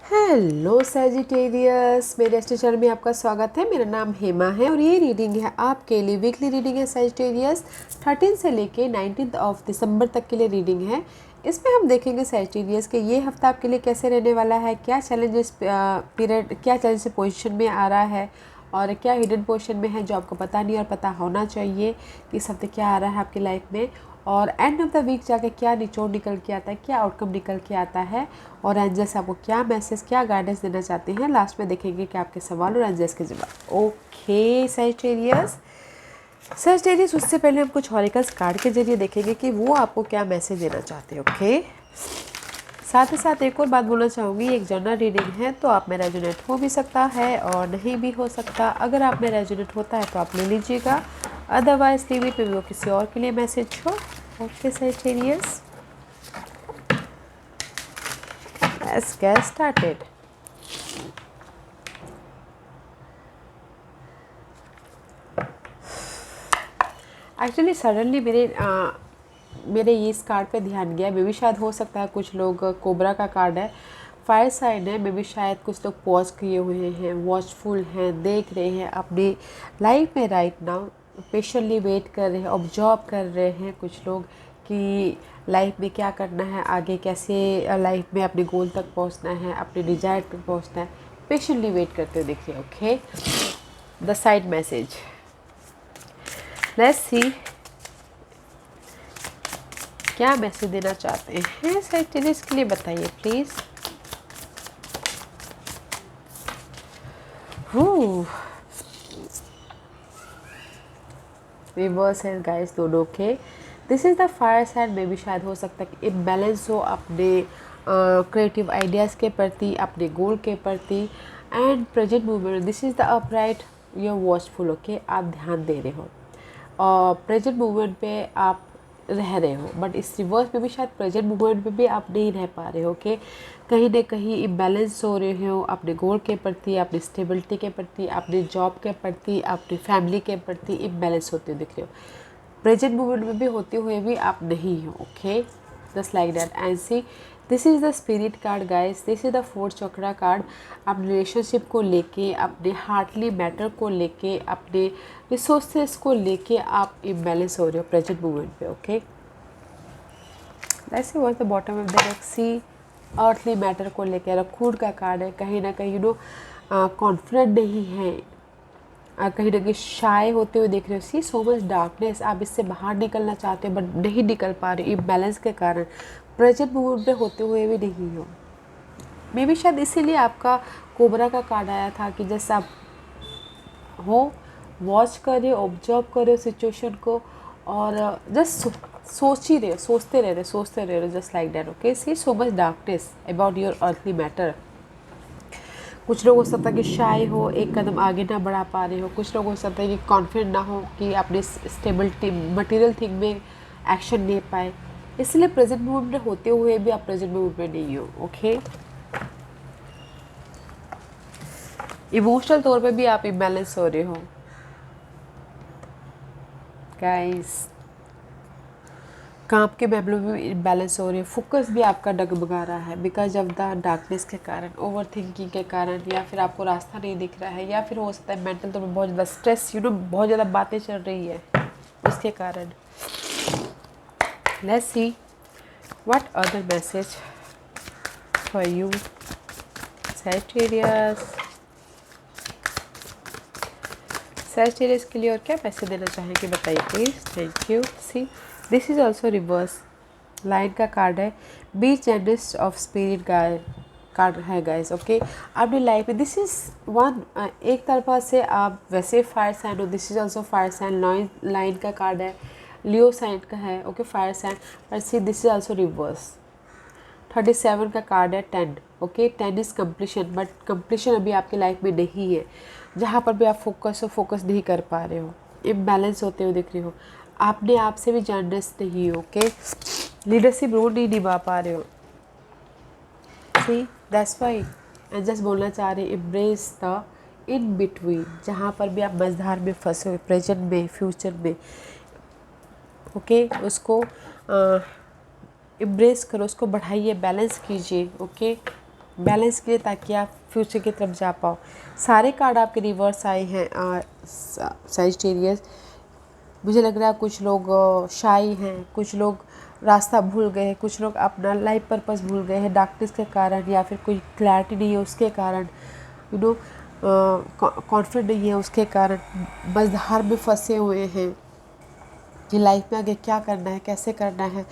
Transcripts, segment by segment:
Hello Sagittarius, मेरे astro channel में आपका स्वागत है। मेरा नाम हेमा है और ये रीडिंग है आपके लिए। वीकली रीडिंग है सैजिटेरियस, 13 से लेके 19 ऑफ दिसंबर तक के लिए रीडिंग है। इसमें हम देखेंगे सैजिटेरियस के ये हफ्ता आपके लिए कैसे रहने वाला है, क्या चैलेंजेस पीरियड, क्या चैलेंजेस पोजीशन में आ रहा है और क्या हिडन पोजीशन में है जो आपको पता नहीं और पता होना चाहिए कि इस हफ्ते क्या आ रहा है आपकी लाइफ में। और एंड ऑफ द वीक जाके क्या निचोड़ निकल के आता है, क्या आउटकम निकल के आता है और एंजल्स आपको क्या मैसेज, क्या गाइडेंस देना चाहते हैं। लास्ट में देखेंगे कि आपके सवाल और एंजल्स के जवाब। ओके सैजिटेरियस, उससे पहले हम कुछ हॉरिकल्स कार्ड के जरिए देखेंगे कि वो आपको क्या मैसेज देना चाहते हैं। ओके, साथ ही साथ एक और बात बोलना चाहूँगी, एक जनरल रीडिंग है तो आप में रेजोनेट हो भी सकता है और नहीं भी हो सकता। अगर आप में रेजोनेट होता है तो आप ले लीजिएगा, अदरवाइज लीव इट, वो किसी और के लिए मैसेज हो। Okay Sagittarius, let's get started. Actually suddenly मेरे ये इस कार्ड पे ध्यान गया। मे भी शायद हो सकता है कुछ लोग, कोबरा का कार्ड है, फायर साइन है, मे भी शायद कुछ लोग पॉज किए हुए हैं, वॉचफुल हैं, देख रहे हैं अपनी लाइफ में राइट नाउ, पेशेंटली वेट कर रहे हैं, ऑब्जर्व कर रहे हैं कुछ लोग कि लाइफ में क्या करना है, आगे कैसे लाइफ में अपने गोल तक पहुंचना है, अपने डिजायर तक पहुंचना है, पेशेंटली वेट करते हुए दिख रहे हैं। Okay, the side message, let's see क्या मैसेज देना चाहते हैं सैजिटेरियस के लिए, बताइए प्लीज। रिवर्स है गाइस दोनों के। This is the fire side. में भी शायद हो सकता है कि इम्बैलेंस हो अपने क्रिएटिव आइडियाज़ के प्रति, अपने गोल के प्रति and present movement. This is the upright, you are watchful. Okay, आप ध्यान दे रहे हो और प्रेजेंट मूवमेंट पे आप रह रहे हो, बट इस रिवर्स में भी शायद प्रेजेंट मूवमेंट में भी आप नहीं रह पा रहे हो। ओके, कहीं ना कहीं इम्बैलेंस हो रहे हो अपने गोल के प्रति, अपनी स्टेबिलिटी के प्रति, अपने जॉब के प्रति, अपनी फैमिली के प्रति इम्बैलेंस होते हुए दिख रहे हो। प्रेजेंट मूवमेंट में भी होते हुए भी आप नहीं हो। Okay, just like that. And see, this is the spirit card guys, this is the fourth chakra card. अपने रिलेशनशिप को लेके, अपने हार्टली मैटर को लेके, अपने रिसोर्सेस को लेके आप इम्बैलेंस हो रहे हो प्रेजेंट मूवमेंट पे। Okay, let's see what the bottom of the deck. See, earthly matter को लेकर रखूड का कार्ड है। कहीं ना कहीं कॉन्फिडेंट नहीं है, कहीं ना कहीं शाय होते हुए देख रहे हो। सी, सो मच डार्कनेस, आप इससे बाहर निकलना चाहते हो बट नहीं निकल पा रहे इम्बैलेंस के कारण, प्रेजेंट मूवमेंट पे होते हुए भी नहीं हो। मे भी शायद इसीलिए आपका कोबरा का कार्ड आया था कि जैसे आप हो, वॉच कर रहे हो, ऑब्जर्व कर रहे हो सिचुएशन को और जस्ट सोच ही रहे हो, सोचते रह रहे हो, just like that. Okay, see, so much darkness about your earthly matter. कुछ लोग हो सकता है कि शाय हो, एक कदम आगे ना बढ़ा पा रहे हो। कुछ लोग हो सकता है कि कॉन्फिडेंट ना हो कि अपने स्टेबिलिटी मटेरियल थिंग में एक्शन ले पाए, इसलिए प्रेजेंट मूवमेंट में होते हुए भी आप प्रेजेंट मूवमेंट में नहीं हो। ओके, इमोशनल तौर पे भी आप इम्बैलेंस हो रहे हो गाइस, काम के मामलों में इम्बैलेंस हो रही है, फोकस भी आपका डगमगा रहा है बिकॉज ऑफ द डार्कनेस के कारण, ओवर थिंकिंग के कारण, या फिर आपको रास्ता नहीं दिख रहा है, या फिर हो सकता है मेंटल तौर पर बहुत ज़्यादा स्ट्रेस, बहुत ज़्यादा बातें चल रही है उसके कारण। Let's see what other message for you Sagittarius. Sagittarius के लिए और क्या मैसेज देना चाहेंगे, बताइए please. Thank you. See, this is also reverse line का कार्ड है। Be generous of spirit card है गाइस। ओके, अपनी लाइफ में दिस इज वन, एक तरफा से आप वैसे फायर साइन हो, this is also fire sign line का कार्ड है, लियो साइन का है। ओके, फायर साइन, पर सी दिस इज ऑल्सो रिवर्स। 37 का कार्ड है 10। Okay, 10 is completion, but completion अभी आपकी लाइफ में नहीं है। जहाँ पर भी आप फोकस नहीं कर पा रहे हो, इम्बैलेंस होते हुए दिख रहे हो, आपने आप से भी जेनरस नहीं हो। ओके, लीडरशिप रोल नहीं निभा पा रहे हो। सी, दैट्स वाई मैं जस्ट बोलना चाह रही, एम्ब्रेस द इन बिटवीन, जहाँ पर भी आप मझधार में फंसे हुए, प्रेजेंट में, फ्यूचर में। ओके, उसको एम्ब्रेस करो, उसको बढ़ाइए, बैलेंस कीजिए। ओके, बैलेंस के लिए, ताकि आप फ्यूचर की तरफ जा पाओ। सारे कार्ड आपके रिवर्स आए हैं सैजिटेरियस। मुझे लग रहा है कुछ लोग शाई हैं, कुछ लोग रास्ता भूल गए हैं, कुछ लोग अपना लाइफ पर्पस भूल गए हैं डार्कनेस के कारण, या फिर कोई क्लैरिटी नहीं है उसके कारण, यू नो कॉन्फिडेंट नहीं है उसके कारण, मझधार में फंसे हुए हैं कि लाइफ में आगे क्या करना है, कैसे करना है।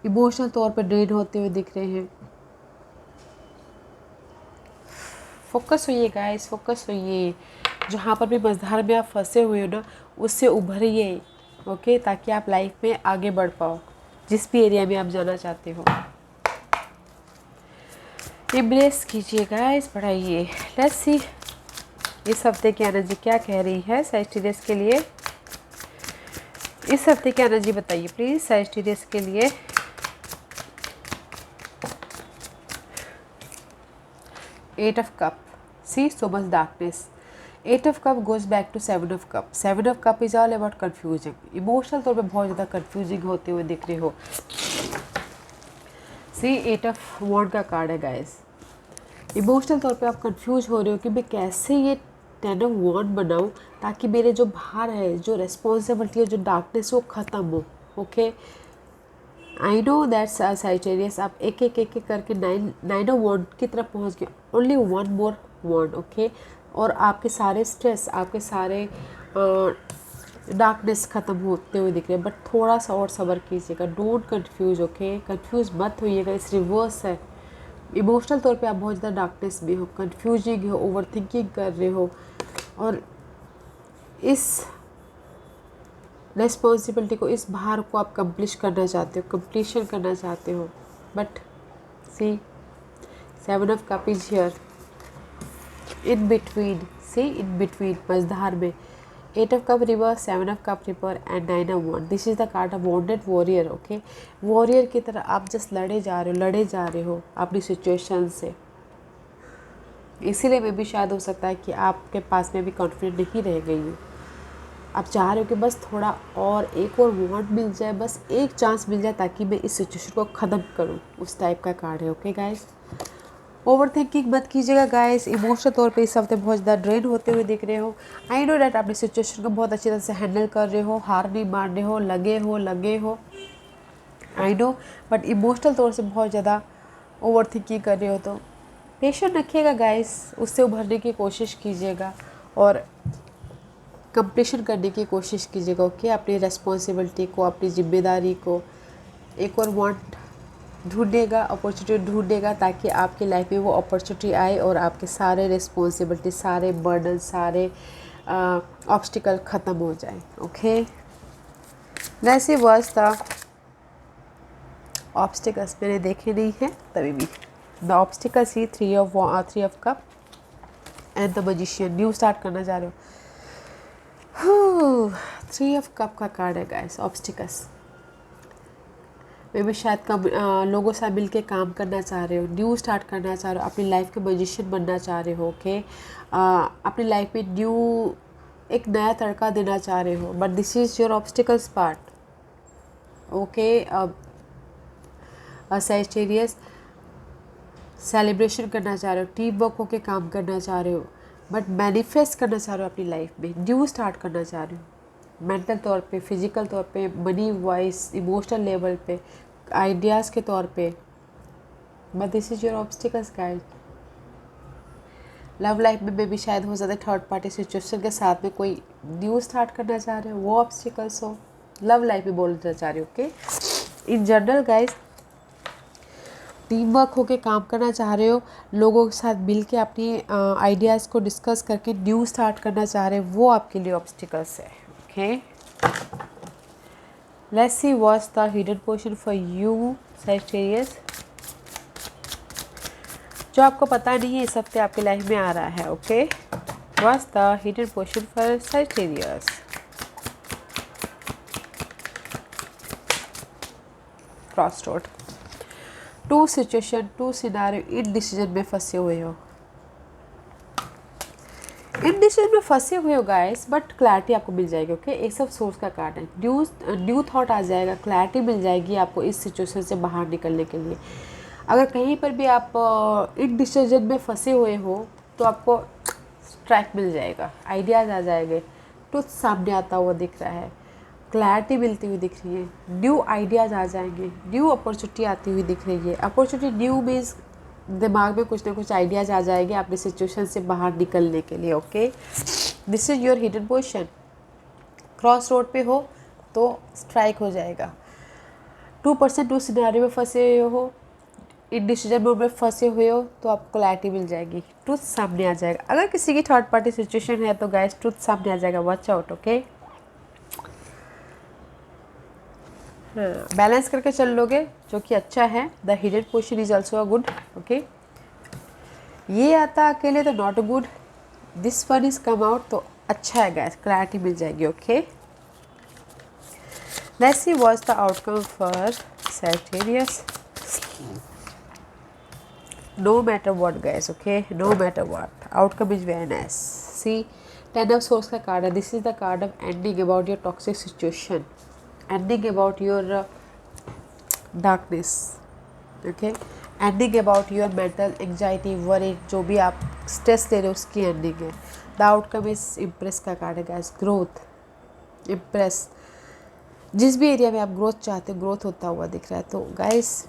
इमोशनल तौर पर ड्रेन होते हुए दिख रहे हैं। फोकस होइए गाइस, फोकस होइए। जहाँ पर भी मझधार में आप फंसे हुए हो ना, उससे उभरिए, ओके, ताकि आप लाइफ में आगे बढ़ पाओ जिस भी एरिया में आप जाना चाहते हो। एम्ब्रेस कीजिए गाइस, बढ़ाइए। लेट्स सी इस हफ्ते की एनर्जी क्या कह रही है सैजिटेरियस के लिए। इस हफ्ते की एनर्जी बताइए प्लीज सैजिटेरियस के लिए। Eight of cup, see so much darkness. Eight of cup goes back to seven of cup. Seven of cup is all about confusing. Emotional तौर पे बहुत ज़्यादा कन्फ्यूजिंग होते हुए दिख रहे हो। सी एट ऑफ वॉन्ड का कार्ड है गाइस। इमोशनल तौर पे आप कंफ्यूज हो रहे हो कि मैं कैसे ये टेन ऑफ वॉन्ड बनाऊँ ताकि मेरे जो भार है, जो रिस्पॉन्सिबिलिटी है, जो डार्कनेस वो ख़त्म हो। Okay, I know that's Sagittarius, आप एक एक करके नाइन ऑफ वॉन्ड की तरफ पहुंच गए। ओनली वन मोर वॉन्ड, ओके। और आपके सारे स्ट्रेस, आपके सारे डार्कनेस ख़त्म होते हुए दिख रहे हैं, बट थोड़ा सा और सब्र कीजिएगा। डोंट कंफ्यूज, ओके, कंफ्यूज मत होइएगा। इस रिवर्स है। इमोशनल तौर पे आप बहुत ज़्यादा डार्कनेस में हो, कंफ्यूजिंग हो, ओवर थिंकिंग कर रहे हो, और इस रिस्पॉन्सिबिलिटी को, इस भार को आप कंप्लीट करना चाहते हो, कंप्लीशन करना चाहते हो। But see seven of cup is here in between, see in between, मझधार में। Eight of cup reverse, seven of cup reverse and nine of wand. This is the card of wounded warrior, okay. Warrior की तरह आप just लड़े जा रहे हो अपनी सिचुएशन से। इसीलिए में भी शायद हो सकता है कि आपके पास में भी कॉन्फिडेंट नहीं रह गई हो। आप चाह रहे हो कि बस थोड़ा और, एक और वॉन्ड मिल जाए, बस एक चांस मिल जाए ताकि मैं इस सिचुएशन को ख़त्म करूं। उस टाइप का कार्ड है, ओके गाइस। ओवर थिंकिंग मत कीजिएगा गाइस। इमोशनल तौर पे इस हफ्ते बहुत ज़्यादा ड्रेन होते हुए दिख रहे हो। आई नो डैट अपनी सिचुएशन को बहुत अच्छी तरह से हैंडल कर रहे हो, हार नहीं मान रहे हो, लगे हो आई नो, बट इमोशनल तौर से बहुत ज़्यादा ओवर थिंकिंग कर रहे हो। तो पेशेंट रखिएगा गाइस, उससे उभरने की कोशिश कीजिएगा और कंप्लीशन करने की कोशिश कीजिएगा, ओके। अपनी रेस्पॉन्सिबिलिटी को, अपनी जिम्मेदारी को, एक और वांट ढूंढेगा, अपॉर्चुनिटी ढूंढेगा, ताकि आपकी लाइफ में वो अपॉर्चुनिटी आए और आपके सारे रिस्पॉन्सिबिलिटी, सारे बर्डन, सारे ऑब्स्टिकल ख़त्म हो जाए, ओके। वैसे वर्स था ऑब्स्टिकल्स मैंने देखे नहीं हैं तभी भी। The obstacles he three of cup and the magician. New start करना चाह रहे हो। थ्री ऑफ कप का कार्ड है गाइस, ऑब्स्टिकल्स। मे भी शायद कम लोगों से मिल के काम करना चाह रहे हो, न्यू स्टार्ट करना चाह रहे हो, अपनी लाइफ के मैजिशियन बनना चाह रहे हो, ओके। अपनी लाइफ में न्यू एक नया तड़का देना चाह रहे हो, but this is your obstacles part, okay. Sagittarius celebration करना चाह रहे हो, टीम वर्क होकर काम करना चाह रहे हो, बट मैनिफेस्ट करना चाह रहे हो अपनी लाइफ में, न्यू स्टार्ट करना चाह रहे हो। मेंटल तौर पे, फिजिकल तौर पे, मनी वाइज, इमोशनल लेवल पे, आइडियाज़ के तौर पे, but this is your obstacles guide. Love life में भी शायद हो सकता है थर्ड पार्टी सिचुएशन के साथ में कोई न्यू स्टार्ट करना चाह रहे हो, वो ऑब्स्टिकल्स हो। लव लाइफ में बोलना चाह रहे हो, okay. In general guys team work होके काम करना चाह रहे हो, लोगों के साथ मिल के अपनी आइडियाज़ को डिस्कस करके न्यू स्टार्ट करना चाह रहे हो, वो आपके लिए ऑब्स्टिकल्स है, okay. Let's see what's the hidden portion for you Sagittarius, जो आपको पता नहीं है इस हफ्ते आपकी लाइफ में आ रहा है, okay. What's the hidden portion for Sagittarius. Crossroad, two situation, two scenario, in decision में फंसे हुए हो, इन डिसीजन में फंसे हुए हो गाइस, बट क्लैरिटी आपको मिल जाएगी, ओके। एक सब सोर्स का कार्ड है, न्यू थॉट आ जाएगा, क्लैरिटी मिल जाएगी आपको इस सिचुएशन से बाहर निकलने के लिए। अगर कहीं पर भी आप इनडिसीजन में फंसे हुए हो तो आपको ट्रैक मिल जाएगा, आइडियाज़ आ जाएंगे, ट्रुथ सामने आता हुआ दिख रहा है, क्लैरिटी मिलती हुई दिख रही है, न्यू आइडियाज़ आ जाएंगे, न्यू अपॉर्चुनिटी आती हुई दिख रही है। अपॉर्चुनिटी न्यू मीन्स दिमाग में कुछ ना कुछ आइडियाज़ आ जाएंगे अपने सिचुएशन से बाहर निकलने के लिए। Okay, this is your hidden position. Cross road पे हो तो स्ट्राइक हो जाएगा। 2% 2 सिनेरियो में फंसे हुए हो, डिसीजन मोड में फंसे हुए हो तो आपको क्लैरिटी मिल जाएगी, ट्रुथ सामने आ जाएगा। अगर किसी की थर्ड पार्टी सिचुएशन है तो गाइस ट्रुथ सामने आ जाएगा, वॉच आउट। ओके, बैलेंस करके चल लोगे जो कि अच्छा है। The hidden position is also a good. Okay, ये आता अकेले तो not good, this one is come out तो अच्छा है गाइस, क्लैरिटी मिल जाएगी। Okay, let's see what's the outcome for Sagittarius. No matter what guys, okay, no matter what, outcome is very nice. See, 10 of swords का card है, this is the card of ending about your toxic situation, ending about your darkness, okay, ending about your mental anxiety, worry, जो भी आप stress ले रहे हो उसकी ending है। द आउटकम इज इम्प्रेस का कार्ड है गाइस, ग्रोथ, इम्प्रेस। जिस भी एरिया में आप ग्रोथ चाहते हो ग्रोथ होता हुआ दिख रहा है। तो गाइस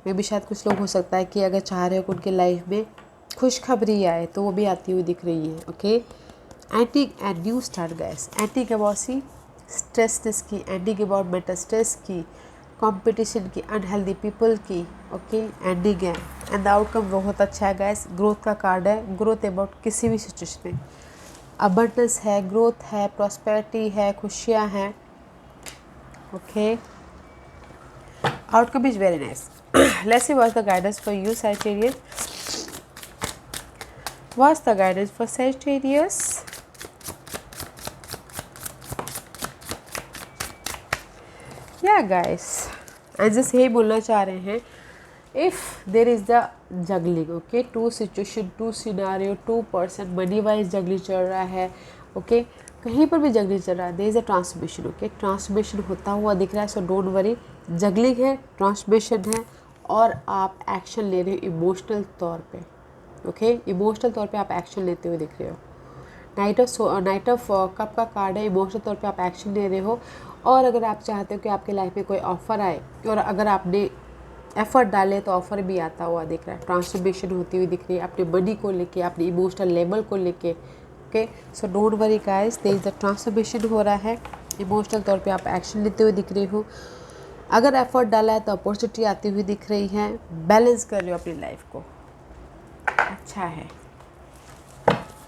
में भी शायद कुछ लोग हो सकता है कि अगर चाह रहे हो कि उनके लाइफ में खुशखबरी आए तो वो भी आती हुई दिख रही है। Okay, ending and new start guys, ending about see stressness की, एंडिंग अबाउट मेंटल स्ट्रेस की, कंपटीशन की, अनहेल्दी पीपल की। ओके, एंडिंग है एंड द आउटकम बहुत अच्छा है गाइस। ग्रोथ का कार्ड है, ग्रोथ अबाउट किसी भी सिचुएशन में, अबंडेंस है, ग्रोथ है, प्रॉस्पेरिटी है, खुशियाँ हैं। Okay, outcome is very nice. Let's see what's the guidance for you Sagittarius. What's the guidance for Sagittarius? Yeah guys, just यही बोलना चाह रहे हैं, if there is the juggling, okay, two situation, two scenario, 2% money wise juggling चल रहा है, okay, कहीं पर भी जगलिंग चल रहा है, there is a transformation. Okay, transformation होता हुआ दिख रहा है, सो डोंट वरी, जगलिंग है, ट्रांसफॉर्मेशन है और आप एक्शन ले रहे हो इमोशनल तौर पे। ओके, इमोशनल तौर पे आप एक्शन लेते हुए दिख रहे हो। नाइट ऑफ कप का कार्ड है, इमोशनल तौर पे आप एक्शन ले रहे हो। और अगर आप चाहते हो कि आपके लाइफ में कोई ऑफ़र आए और अगर आपने एफर्ट डाले तो ऑफ़र भी आता हुआ दिख रहा है, ट्रांसफॉर्मेशन होती हुई दिख रही है अपने मनी को लेके, अपने इमोशनल लेवल को लेके। Okay, so don't worry guys, there is a transformation हो रहा है, इमोशनल तौर पे आप एक्शन लेते हुए दिख रहे हो। अगर एफर्ट डाला है तो अपॉर्चुनिटी आती हुई दिख रही है, बैलेंस कर रहे हो अपनी लाइफ को, अच्छा है।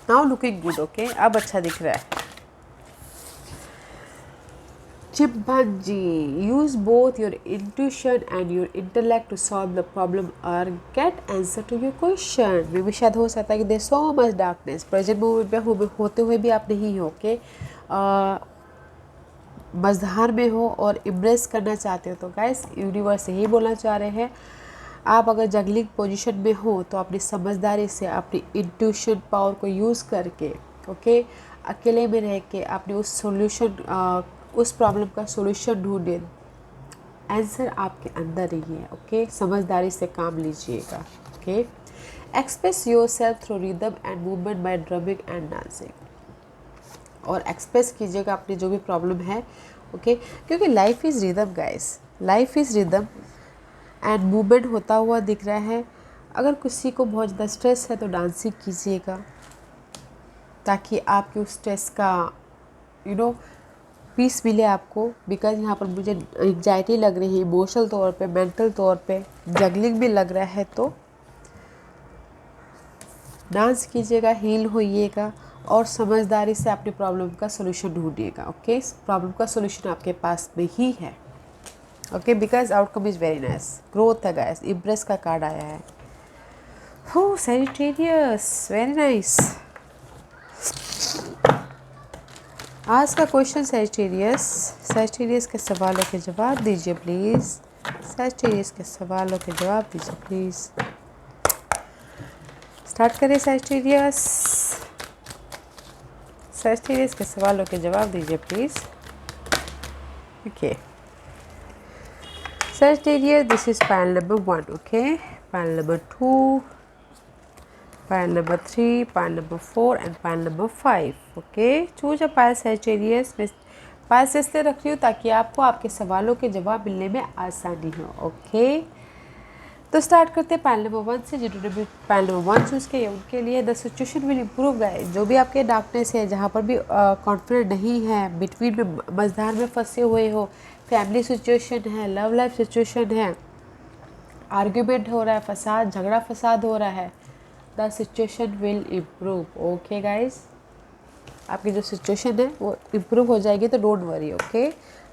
Now looking good. ओके, अब अच्छा दिख रहा है। Chimpanzee, use both your intuition and your intellect to solve the problem or get answer to your question। मे भी शायद हो सकता है कि there's so much darkness present moment में होते हुए भी आप नहीं हो के मझधार में हो और इम्प्रेस करना चाहते हो। तो गाइस यूनिवर्स यही बोलना चाह रहे हैं, आप अगर जगलिंग पोजीशन में हो तो अपनी समझदारी से, अपनी इंट्यूशन पावर को यूज़ करके, ओके, अकेले में रह के आपने उस प्रॉब्लम का सोल्यूशन ढूंढे। आंसर आपके अंदर ही है। ओके, समझदारी से काम लीजिएगा। Okay, express your self through rhythm and movement by drumming and dancing, और एक्सप्रेस कीजिएगा अपनी जो भी प्रॉब्लम है। ओके, क्योंकि life is rhythm guys, life is rhythm and movement होता हुआ दिख रहा है। अगर किसी को बहुत ज़्यादा स्ट्रेस है तो डांसिंग कीजिएगा ताकि आपके उस स्ट्रेस का पीस मिले आपको। बिकॉज यहाँ पर मुझे एंग्जाइटी लग रही है इमोशनल तौर पे, मेंटल तौर पे, जगलिंग भी लग रहा है। तो डांस कीजिएगा, हील होइएगा और समझदारी से अपनी प्रॉब्लम का सोल्यूशन ढूंढिएगा। ओके, प्रॉब्लम का सोल्यूशन आपके पास में ही है। Okay, because outcome is very nice, growth है गाइस, इम्प्रेस का कार्ड आया है। हो सैजिटेरियस, वेरी नाइस। आज का क्वेश्चन सैजिटेरियस के सवालों के जवाब दीजिए प्लीज़। सैजिटेरियस के सवालों के जवाब दीजिए प्लीज़। स्टार्ट करें सैजिटेरियस के सवालों के जवाब दीजिए please. Okay Sagittarius, this is pile number 1। Okay, pile number 2, pile number 3, pile number 4 and pile number 5. Okay, choose a pile Sagittarius. पास इसलिए रख रही हूँ ताकि आपको आपके सवालों के जवाब मिलने में आसानी हो। ओके, तो स्टार्ट करते हैं पाइल नंबर 1 से। जिन्होंने भी पाइल नंबर 1 चूज़ किया उनके लिए the situation will improve guys. जो भी आपके डार्कनेस है, जहाँ पर भी कॉन्फिडेंट नहीं है, बिटवीन में मझधार में फंसे हुए हो, फैमिली सिचुएशन है, लव लाइफ सिचुएशन है, आर्ग्यूमेंट हो रहा है, फसाद झगड़ा फसाद हो रहा है, the situation will improve. Okay guys, आपकी जो सिचुएशन है वो इम्प्रूव हो जाएगी, तो don't worry. Okay,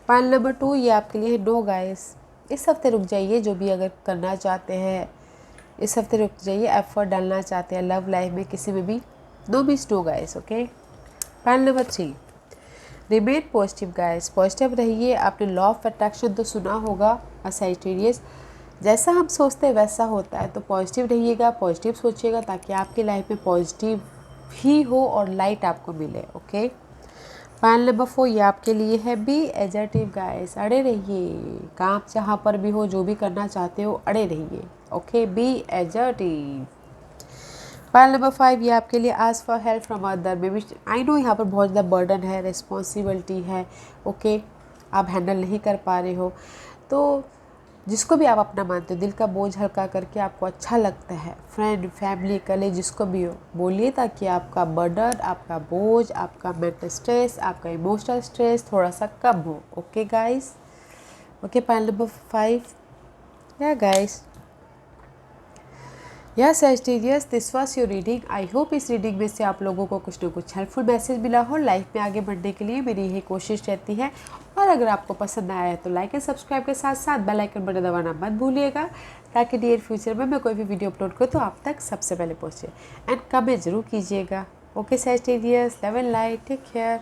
pile number 2 ये आपके लिए नो गाइस। इस हफ्ते रुक जाइए, जो भी अगर करना चाहते हैं इस हफ्ते रुक जाइए, एफर्ट डालना चाहते हैं लव लाइफ में किसी में भी, no means no guys. Okay, pile number 3 remain positive guys. Positive रहिए। आपने लॉ ऑफ अट्रैक्शन तो सुना होगा सैजिटेरियस, जैसा हम सोचते हैं वैसा होता है। तो पॉजिटिव रहिएगा, पॉजिटिव सोचिएगा ताकि आपकी लाइफ में पॉजिटिव ही हो और लाइट आपको मिले। ओके, पाइल नंबर 4 ये आपके लिए है बी एजर्टिव गाइस। अड़े रहिए, काम जहाँ पर भी हो, जो भी करना चाहते हो अड़े रहिए। Okay, be assertive. Pile number 5 ये आपके लिए ask for help from other. Maybe I know यहाँ पर बहुत ज़्यादा बर्डन है, रिस्पॉन्सिबिलिटी है। ओके, आप हैंडल नहीं कर पा रहे हो, तो जिसको भी आप अपना मानते हो, दिल का बोझ हल्का करके आपको अच्छा लगता है, फ्रेंड फैमिली कले जिसको भी हो, बोलिए ताकि आपका बर्डन, आपका बोझ, आपका मेंटल स्ट्रेस, आपका इमोशनल स्ट्रेस थोड़ा सा कम हो। Okay guys, okay, pile number 5 या गाइस, या Sagittarius, this was your reading. I hope इस रीडिंग में से आप लोगों को कुछ ना कुछ हेल्पफुल मैसेज मिला हो। लाइफ में आगे बढ़ने के लिए मेरी यही कोशिश रहती है। और अगर आपको पसंद आया है तो लाइक एंड सब्सक्राइब के साथ साथ बेल आइकन बटन दबाना मत भूलिएगा, ताकि नियर फ्यूचर में मैं कोई भी वीडियो अपलोड करूँ तो आप तक सबसे पहले पहुँचे। एंड कमेंट जरूर कीजिएगा। Okay Sagittarius, love and light, take care.